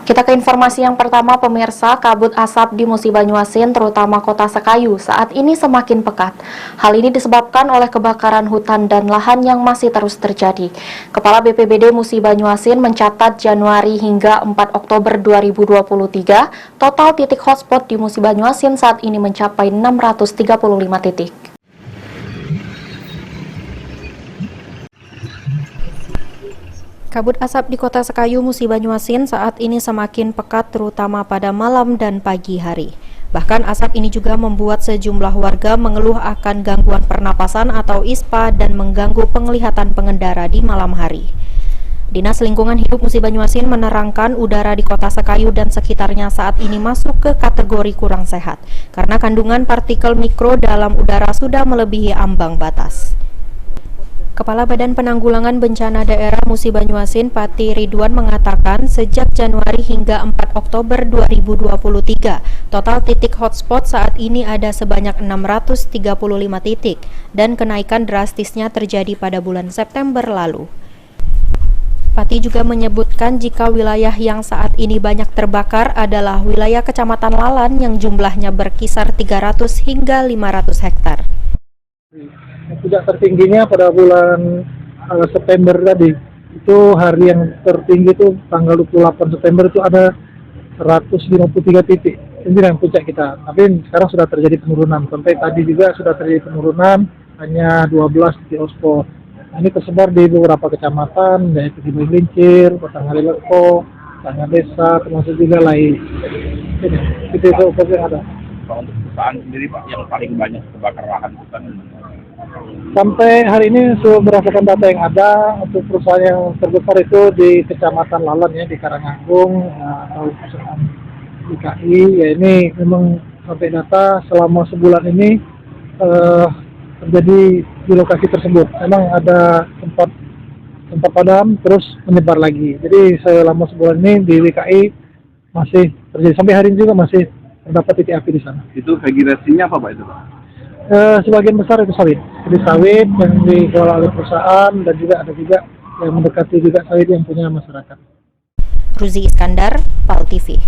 Kita ke informasi yang pertama, pemirsa. Kabut asap di Musi Banyuasin, terutama kota Sekayu, saat ini semakin pekat. Hal ini disebabkan oleh kebakaran hutan dan lahan yang masih terus terjadi. Kepala BPBD Musi Banyuasin mencatat Januari hingga 4 Oktober 2023, total titik hotspot di Musi Banyuasin saat ini mencapai 635 titik. Kabut asap di kota Sekayu, Musi Banyuasin saat ini semakin pekat terutama pada malam dan pagi hari. Bahkan asap ini juga membuat sejumlah warga mengeluh akan gangguan pernapasan atau ISPA dan mengganggu penglihatan pengendara di malam hari. Dinas Lingkungan Hidup Musi Banyuasin menerangkan udara di kota Sekayu dan sekitarnya saat ini masuk ke kategori kurang sehat karena kandungan partikel mikro dalam udara sudah melebihi ambang batas. Kepala Badan Penanggulangan Bencana Daerah Musi Banyuasin, Pati Ridwan mengatakan sejak Januari hingga 4 Oktober 2023, total titik hotspot saat ini ada sebanyak 635 titik dan kenaikan drastisnya terjadi pada bulan September lalu. Pati juga menyebutkan jika wilayah yang saat ini banyak terbakar adalah wilayah Kecamatan Lalan yang jumlahnya berkisar 300 hingga 500 hektar. Tidak tertingginya pada bulan September tadi, itu hari yang tertinggi itu tanggal 28 September itu ada 153 titik, ini yang puncak kita. Tapi sekarang sudah terjadi penurunan, sampai tadi juga sudah terjadi penurunan, hanya 12 titik hotspot. Ini tersebar di beberapa kecamatan, yaitu di Lincir, Batanghari Leko, Tangga Desa, termasuk juga lain. Titik hotspot yang ada. Untuk perusahaan sendiri Pak, yang paling banyak terbakar lahan hutan. Sampai hari ini berdasarkan data yang ada, untuk perusahaan yang terbesar itu di Kecamatan Lalan ya, di Karanganggung atau perusahaan DKI. Ya ini memang sampai data selama sebulan ini terjadi di lokasi tersebut. Memang ada tempat padam terus menyebar lagi. Jadi selama sebulan ini di DKI masih terjadi, sampai hari ini juga masih terdapat titik api di sana. Itu vegetasinya apa Pak itu Pak? Sebagian besar itu sawit, jadi sawit yang dikelola oleh perusahaan dan juga ada juga yang mendekati juga sawit yang punya masyarakat. Ruzi Iskandar, PAL TV.